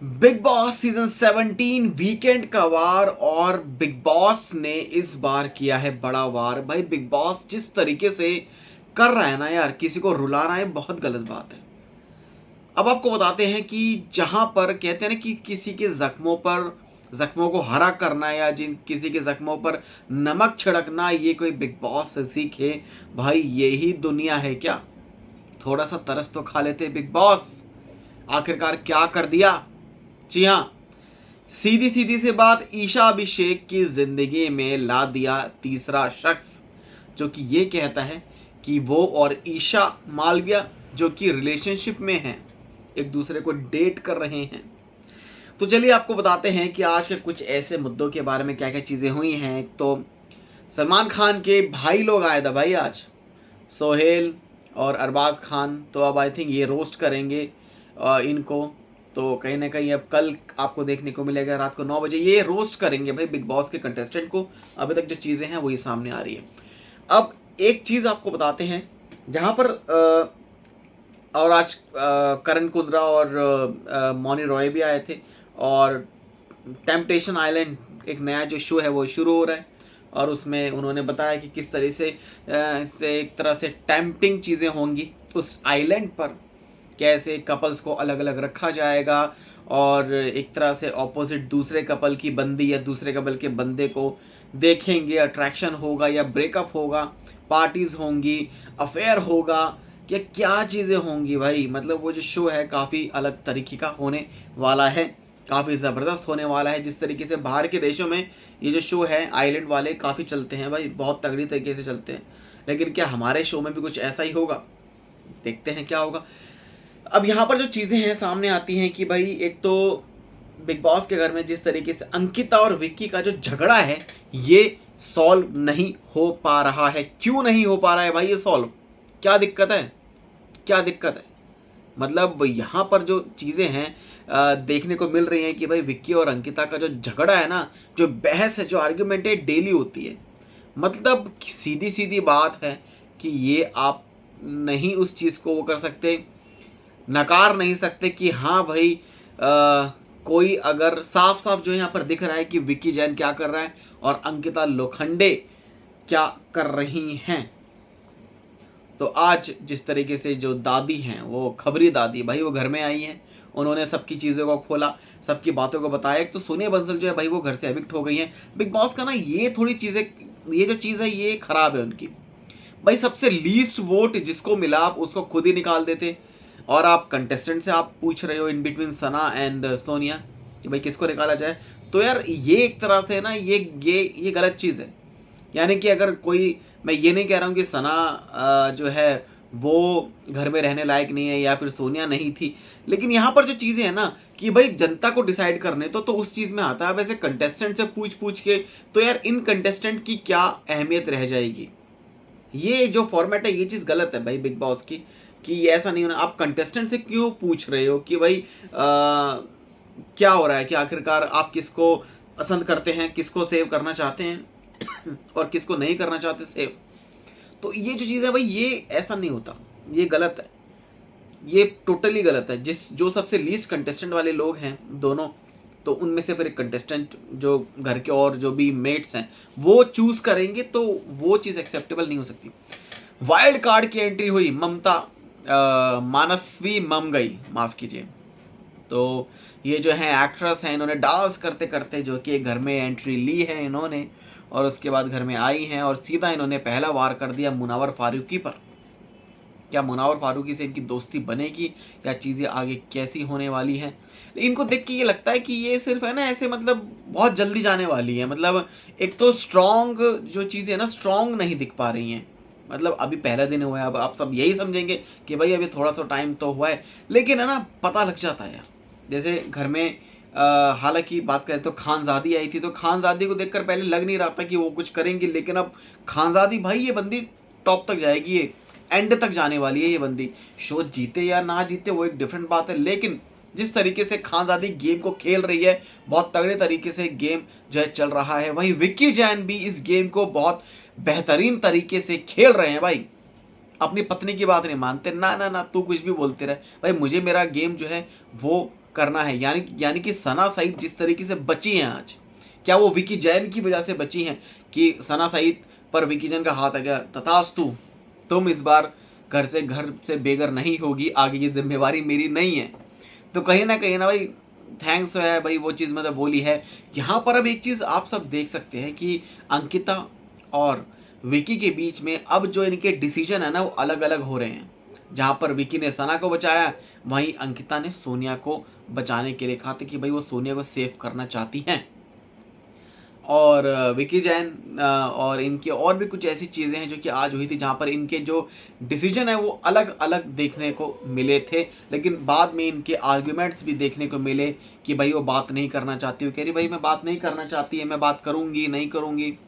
Big boss season 17 weekend का वार और big boss ने इस बार किया है बड़ा वार। भाई बिग बॉस जिस तरीके से कर रहा है ना यार, किसी को रुलाना है बहुत गलत बात है। अब आपको बताते हैं कि जहां पर कहते हैं ना कि किसी के जख्मों को हरा करना या जिन किसी के जख्मों पर नमक छिड़कना, ये कोई बिग बॉस से सीखे। भाई यही दुनिया है क्या? थोड़ा सा तरस तो खा लेते बिग बॉस। आखिरकार क्या कर दिया? जी हाँ, सीधी सीधी सी बात, ईशा अभिषेक की जिंदगी में ला दिया तीसरा शख्स, जो कि ये कहता है कि वो और ईशा मालविया जो कि रिलेशनशिप में हैं, एक दूसरे को डेट कर रहे हैं। तो चलिए आपको बताते हैं कि आज के कुछ ऐसे मुद्दों के बारे में क्या क्या चीज़ें हुई हैं। तो सलमान खान के भाई लोग आए थे भाई आज, सोहेल और अरबाज खान। तो अब आई थिंक ये रोस्ट करेंगे इनको। तो कहीं ना कहीं अब कल आपको देखने को मिलेगा रात को 9 बजे ये रोस्ट करेंगे भाई बिग बॉस के कंटेस्टेंट को। अभी तक जो चीज़ें हैं वही सामने आ रही है। अब एक चीज़ आपको बताते हैं, जहाँ पर और आज करण कुंद्रा और मौनी रॉय भी आए थे। और टेम्पटेशन आइलैंड एक नया जो शो है वो शुरू हो रहा है, और उसमें उन्होंने बताया कि किस तरह से एक तरह से टेम्पटिंग चीज़ें होंगी उस आइलैंड पर। कैसे कपल्स को अलग अलग रखा जाएगा और एक तरह से ऑपोजिट दूसरे कपल की बंदी या दूसरे कपल के बंदे को देखेंगे, अट्रैक्शन होगा या ब्रेकअप होगा, पार्टीज होंगी, अफेयर होगा, या क्या चीज़ें होंगी भाई। मतलब वो जो शो है काफ़ी अलग तरीके का होने वाला है, काफ़ी ज़बरदस्त होने वाला है। जिस तरीके से बाहर के देशों में ये जो शो है आइलैंड वाले काफ़ी चलते हैं भाई, बहुत तगड़ी तरीके से चलते हैं। लेकिन क्या हमारे शो में भी कुछ ऐसा ही होगा? देखते हैं क्या होगा। अब यहाँ पर जो चीज़ें हैं सामने आती हैं कि भाई एक तो बिग बॉस के घर में जिस तरीके से अंकिता और विक्की का जो झगड़ा है ये सॉल्व नहीं हो पा रहा है। क्यों नहीं हो पा रहा है भाई ये सॉल्व? क्या दिक्कत है? क्या दिक्कत है? मतलब यहाँ पर जो चीज़ें हैं देखने को मिल रही हैं कि भाई विक्की और अंकिता का जो झगड़ा है ना, जो बहस है, जो आर्ग्यूमेंट है, डेली होती है। मतलब सीधी सीधी बात है कि ये आप नहीं उस चीज़ को वो कर सकते, नकार नहीं सकते कि हाँ भाई कोई अगर साफ साफ जो यहाँ पर दिख रहा है कि विक्की जैन क्या कर रहा है और अंकिता लोखंडे क्या कर रही हैं। तो आज जिस तरीके से जो दादी हैं, वो खबरी दादी भाई, वो घर में आई हैं, उन्होंने सबकी चीज़ों को खोला, सबकी बातों को बताया। एक तो सोनिया बंसल जो है भाई वो घर से एविक्ट हो गई हैं। बिग बॉस का ना ये थोड़ी चीज़ें, ये जो चीज़ है ये खराब है उनकी। भाई सबसे लीस्ट वोट जिसको मिला आप उसको खुद ही निकाल देते, और आप कंटेस्टेंट से आप पूछ रहे हो in between Sana and Sonia कि भाई किसको निकाला जाए। तो यार ये एक तरह से ना ये गलत चीज़ है। यानी कि अगर कोई, मैं ये नहीं कह रहा हूँ कि सना जो है वो घर में रहने लायक नहीं है या फिर सोनिया नहीं थी, लेकिन यहाँ पर जो चीज़ें हैं ना कि भाई जनता को डिसाइड करने तो उस चीज़ में आता है। अब ऐसे कंटेस्टेंट से पूछ पूछ के तो यार इन कंटेस्टेंट की क्या अहमियत रह जाएगी? ये जो फॉर्मेट है ये चीज़ गलत है भाई बिग बॉस की, कि ऐसा नहीं होना। आप कंटेस्टेंट से क्यों पूछ रहे हो कि भाई क्या हो रहा है, कि आखिरकार आप किसको पसंद करते हैं, किसको सेव करना चाहते हैं और किसको नहीं करना चाहते सेव। तो ये जो चीज़ है भाई ये ऐसा नहीं होता, ये गलत है, ये टोटली गलत है। जो सबसे लीस्ट कंटेस्टेंट वाले लोग हैं दोनों, तो उनमें से फिर एक कंटेस्टेंट जो घर के और जो भी मेट्स हैं वो चूज करेंगे, तो वो चीज़ एक्सेप्टेबल नहीं हो सकती। वाइल्ड कार्ड की एंट्री हुई ममता, मानसवी मम गई, माफ़ कीजिए। तो ये जो है एक्ट्रेस हैं, इन्होंने डांस करते करते जो कि घर में एंट्री ली है इन्होंने, और उसके बाद घर में आई हैं और सीधा इन्होंने पहला वार कर दिया मुनावर फारूकी पर। क्या मुनावर फारूकी से इनकी दोस्ती बनेगी या चीज़ें आगे कैसी होने वाली हैं? इनको देख के ये लगता है कि ये सिर्फ है ना ऐसे, मतलब बहुत जल्दी जाने वाली है। मतलब एक तो स्ट्रॉन्ग जो चीज़ें हैं ना स्ट्रॉन्ग नहीं दिख पा रही हैं। मतलब अभी पहला दिन हुआ है, अब आप सब यही समझेंगे कि भाई अभी थोड़ा सा टाइम तो हुआ है, लेकिन है ना पता लग जाता है यार। जैसे घर में हालांकि बात करें तो खानजादी आई थी, तो खानजादी को देखकर पहले लग नहीं रहा था कि वो कुछ करेंगी, लेकिन अब खानजादी भाई ये बंदी टॉप तक जाएगी, ये एंड तक जाने वाली है ये बंदी। शो जीते या ना जीते वो एक डिफरेंट बात है, लेकिन जिस तरीके से खानजादी गेम को खेल रही है, बहुत तगड़े तरीके से गेम जो है चल रहा है। वहीं विक्की जैन भी इस गेम को बहुत बेहतरीन तरीके से खेल रहे हैं भाई। अपनी पत्नी की बात नहीं मानते, ना ना ना, तू कुछ भी बोलते रहे भाई, मुझे मेरा गेम जो है वो करना है। यानी कि सना सईद जिस तरीके से बची हैं आज, क्या वो विकी जैन की वजह से बची हैं कि सना सईद पर विकी जैन का हाथ आ गया, तथास्तु, तुम इस बार घर से बेघर नहीं होगी, आगे की जिम्मेवारी मेरी नहीं है। तो कहीं ना भाई थैंक्स है भाई, वो चीज़ मतलब बोली है। यहाँ पर अब एक चीज़ आप सब देख सकते हैं कि अंकिता और विकी के बीच में अब जो इनके डिसीजन है ना वो अलग अलग हो रहे हैं। जहाँ पर विकी ने सना को बचाया, वहीं अंकिता ने सोनिया को बचाने के लिए कहा था कि भाई वो सोनिया को सेव करना चाहती हैं। और विकी जैन और इनके और भी कुछ ऐसी चीज़ें हैं जो कि आज हुई थी, जहाँ पर इनके जो डिसीजन है वो अलग अलग देखने को मिले थे। लेकिन बाद में इनके आर्ग्यूमेंट्स भी देखने को मिले कि भाई वो बात नहीं करना चाहती, वो कह रही भाई मैं बात नहीं करना चाहती है, मैं बात करूँगी नहीं करूँगी।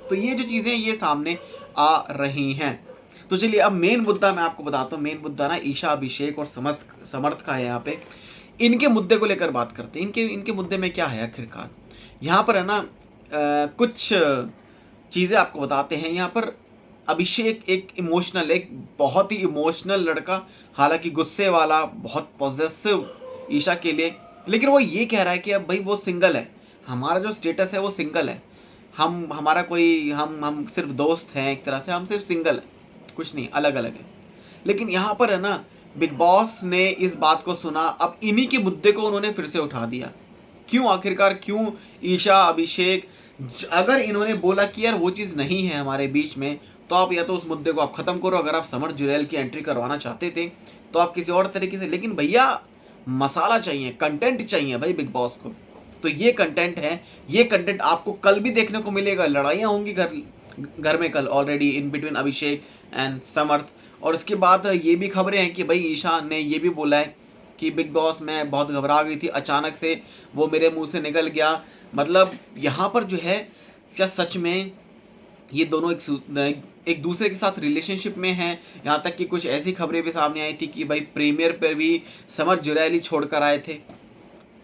तो ये जो चीज़ें ये सामने आ रही हैं। तो चलिए अब मेन मुद्दा मैं आपको बताता हूँ। मेन मुद्दा ना ईशा, अभिषेक और समर्थ का है। यहाँ पे इनके मुद्दे को लेकर बात करते हैं। इनके मुद्दे में क्या है आखिरकार। यहाँ पर है ना कुछ चीज़ें आपको बताते हैं। यहाँ पर अभिषेक एक बहुत ही इमोशनल लड़का, हालांकि गुस्से वाला, बहुत पॉजेसिव ईशा के लिए, लेकिन वो ये कह रहा है कि अब भाई वो सिंगल है, हमारा जो स्टेटस है वो सिंगल है, हमारा कोई हम सिर्फ दोस्त हैं, एक तरह से हम सिर्फ सिंगल है, कुछ नहीं, अलग अलग है। लेकिन यहाँ पर है ना बिग बॉस ने इस बात को सुना, अब इन्हीं के मुद्दे को उन्होंने फिर से उठा दिया। क्यों आखिरकार, क्यों ईशा, अभिषेक, अगर इन्होंने बोला कि यार वो चीज़ नहीं है हमारे बीच में, तो आप या तो उस मुद्दे को आप ख़त्म करो। अगर आप समर जुरैल की एंट्री करवाना चाहते थे तो आप किसी और तरीके से, लेकिन भैया मसाला चाहिए, कंटेंट चाहिए भाई बिग बॉस को। तो ये कंटेंट है, ये कंटेंट आपको कल भी देखने को मिलेगा। लड़ाइयाँ होंगी घर में कल already in between Abhishek and Samarth. और उसके बाद ये भी खबरें हैं कि भाई ईशा ने ये भी बोला है कि बिग बॉस मैं बहुत घबरा गई थी, अचानक से वो मेरे मुंह से निकल गया। मतलब यहाँ पर जो है क्या सच में ये दोनों एक दूसरे के साथ रिलेशनशिप में हैं। यहाँ तक कि कुछ ऐसी खबरें भी सामने आई थी कि भाई प्रीमियर पर भी समर जुरैली छोड़ कर आए थे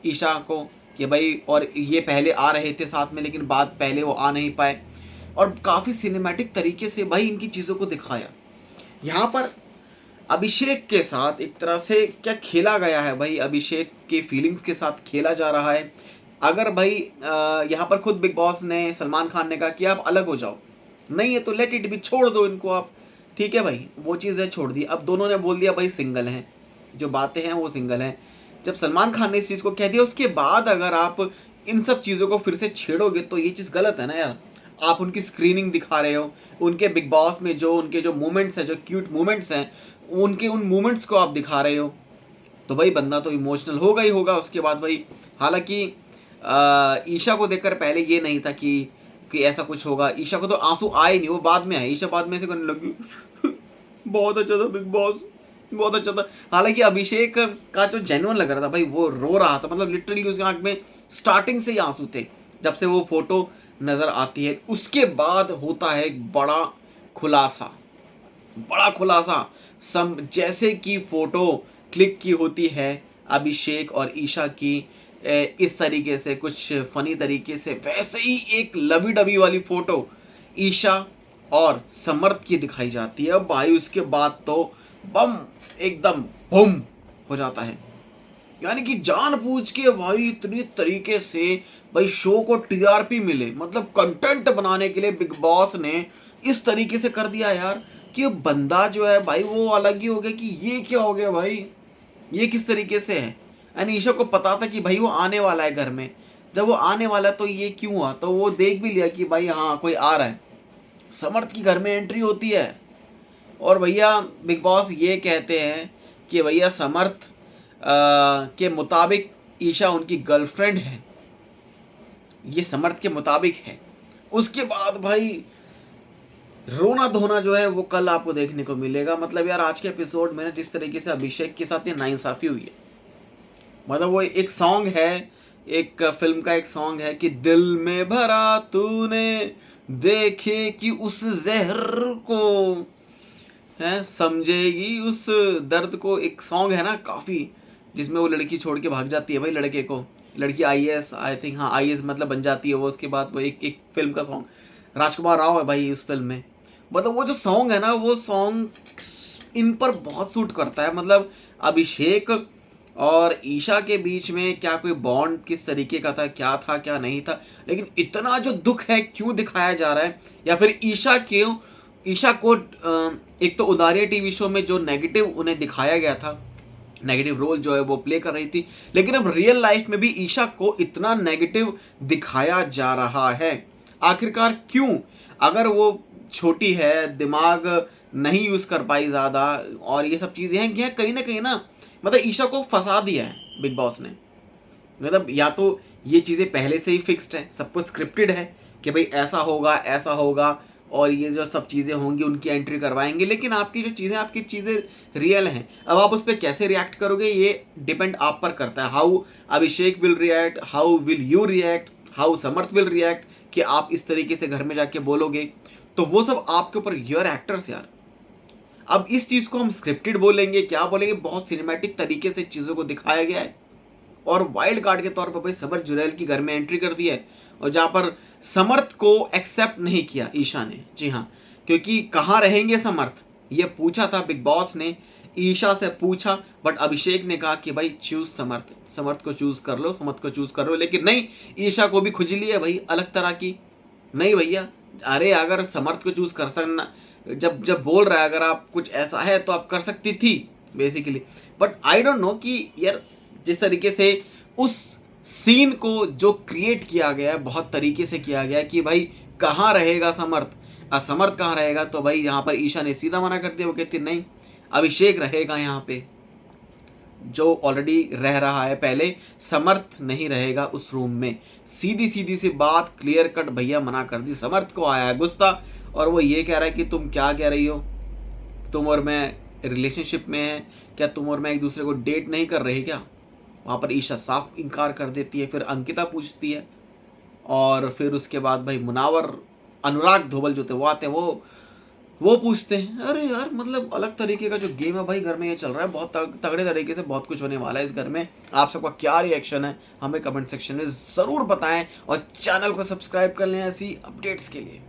ईशा को, कि भाई, और ये पहले आ रहे थे साथ में, लेकिन बाद पहले वो आ नहीं पाए। और काफ़ी सिनेमैटिक तरीके से भाई इनकी चीज़ों को दिखाया। यहाँ पर अभिषेक के साथ एक तरह से क्या खेला गया है भाई, अभिषेक के फीलिंग्स के साथ खेला जा रहा है। अगर भाई यहाँ पर खुद बिग बॉस ने, सलमान खान ने कहा कि आप अलग हो जाओ, नहीं है तो लेट इट भी, छोड़ दो इनको आप, ठीक है भाई, वो चीज़ें छोड़ दी। अब दोनों ने बोल दिया भाई सिंगल हैं, जो बातें हैं वो सिंगल हैं। जब सलमान खान ने इस चीज़ को कह दिया, उसके बाद अगर आप इन सब चीज़ों को फिर से छेड़ोगे तो ये चीज़ गलत है ना यार। आप उनकी स्क्रीनिंग दिखा रहे हो, उनके बिग बॉस में जो उनके जो मोमेंट्स हैं, जो क्यूट मोमेंट्स हैं, उनके उन मोमेंट्स को आप दिखा रहे हो, तो भाई बंदा तो इमोशनल होगा ही होगा उसके बाद भाई। हालांकि ईशा को देखकर पहले ये नहीं था कि ऐसा कुछ होगा। ईशा को तो आंसू आए नहीं, वो बाद में आए। ईशा बाद में ऐसे करने लगी बहुत अच्छा था बिग बॉस, बहुत अच्छा था। हालांकि अभिषेक का जो जेन्युइन लग रहा था भाई, वो रो रहा था, मतलब लिटरली उसके आंख में स्टार्टिंग से ही आंसू थे जब से वो फोटो नजर आती है। उसके बाद होता है एक बड़ा खुलासा, जैसे कि फोटो क्लिक की होती है अभिषेक और ईशा की, इस तरीके से कुछ फनी तरीके से, वैसे ही एक लवी डबी वाली फोटो ईशा और समर्थ की दिखाई जाती है भाई। उसके बाद तो बम एकदम बम हो जाता है। यानी कि जानबूझ के भाई इतनी तरीके से भाई शो को टीआरपी मिले, मतलब कंटेंट बनाने के लिए बिग बॉस ने इस तरीके से कर दिया यार कि बंदा जो है भाई वो अलग ही हो गया कि ये क्या हो गया भाई, ये किस तरीके से है। ईशा को पता था कि भाई वो आने वाला है घर में, जब वो आने वाला तो ये क्यों हुआ, तो वो देख भी लिया कि भाई हाँ कोई आ रहा है। समर्थ की घर में एंट्री होती है और भैया बिग बॉस ये कहते हैं कि भैया समर्थ के मुताबिक ईशा उनकी गर्लफ्रेंड है, ये समर्थ के मुताबिक है। उसके बाद भाई रोना धोना जो है वो कल आपको देखने को मिलेगा। मतलब यार आज के एपिसोड में ना जिस तरीके से अभिषेक के साथ ये नाइंसाफी हुई है, मतलब वो एक सॉन्ग है, एक फिल्म का एक सॉन्ग है कि दिल में भरा तूने देखे कि उस जहर को है समझेगी उस दर्द को, एक सॉन्ग है ना काफ़ी, जिसमें वो लड़की छोड़ के भाग जाती है भाई लड़के को, लड़की आईएएस, आई थिंक, हाँ आईएएस मतलब बन जाती है वो। उसके बाद वो एक फिल्म का सॉन्ग, राजकुमार राव है भाई उस फिल्म में। मतलब वो जो सॉन्ग है ना, वो सॉन्ग इन पर बहुत सूट करता है। मतलब अभिषेक और ईशा के बीच में क्या कोई बॉन्ड किस तरीके का था क्या नहीं था, लेकिन इतना जो दुख है क्यों दिखाया जा रहा है, या फिर ईशा को एक तो उदारिया टीवी शो में जो नेगेटिव उन्हें दिखाया गया था, नेगेटिव रोल जो है वो प्ले कर रही थी, लेकिन अब रियल लाइफ में भी ईशा को इतना नेगेटिव दिखाया जा रहा है। आखिरकार क्यों? अगर वो छोटी है, दिमाग नहीं यूज कर पाई ज्यादा, और ये सब चीजें हैं कहीं ना कहीं ना, मतलब ईशा को फंसा दिया है बिग बॉस ने। मतलब या तो ये चीजें पहले से ही फिक्स्ड है, सब कुछ स्क्रिप्टेड है कि भाई ऐसा होगा और ये जो सब चीज़ें होंगी उनकी एंट्री करवाएंगे, लेकिन आपकी चीज़ें रियल हैं। अब आप उस पर कैसे रिएक्ट करोगे ये डिपेंड आप पर करता है। How Abhishek will react, how will you react, how Samarth will react, कि आप इस तरीके से घर में जाके बोलोगे, तो वो सब आपके ऊपर, यूर एक्टर्स यार। अब इस चीज़ को हम स्क्रिप्टेड बोलेंगे, क्या बोलेंगे, बहुत सिनेमैटिक तरीके से चीज़ों को दिखाया गया है। और वाइल्ड कार्ड के तौर पर भाई समर्थ जुरैल की घर में एंट्री कर दी है, और जहां पर समर्थ को एक्सेप्ट नहीं किया ईशा ने। जी हाँ, क्योंकि कहाँ रहेंगे समर्थ, ये पूछा था बिग बॉस ने, ईशा से पूछा, बट अभिषेक ने कहा कि भाई चूज समर्थ को चूज कर लो, समर्थ को चूज कर लो। लेकिन नहीं, ईशा को भी खुजली है भाई अलग तरह की। नहीं भैया, अरे अगर समर्थ को चूज कर सकना, जब बोल रहा है अगर आप कुछ ऐसा है तो आप कर सकती थी basically. But I don't know कि यार जिस तरीके से उस सीन को जो क्रिएट किया गया है, बहुत तरीके से किया गया है कि भाई कहाँ रहेगा समर्थ कहाँ रहेगा, तो भाई यहाँ पर ईशा ने सीधा मना कर दिया। वो कहती नहीं, अभिषेक रहेगा यहाँ पे, जो ऑलरेडी रह रहा है पहले, समर्थ नहीं रहेगा उस रूम में। सीधी सी बात, क्लियर कट भैया मना कर दी। समर्थ को आया है गुस्सा, और वो ये कह रहा है कि तुम क्या कह रही हो, तुम और मैं रिलेशनशिप में है क्या, तुम और मैं एक दूसरे को डेट नहीं कर रहे क्या। वहाँ पर ईशा साफ इनकार कर देती है। फिर अंकिता पूछती है, और फिर उसके बाद भाई मुनावर, अनुराग धोबल जो थे वो आते हैं, वो पूछते हैं। अरे यार मतलब अलग तरीके का जो गेम है भाई घर में ये चल रहा है, बहुत तगड़े तरीके से बहुत कुछ होने वाला है इस घर में। आप सबका क्या रिएक्शन है हमें कमेंट सेक्शन में ज़रूर बताएं, और चैनल को सब्सक्राइब कर लें ऐसी अपडेट्स के लिए।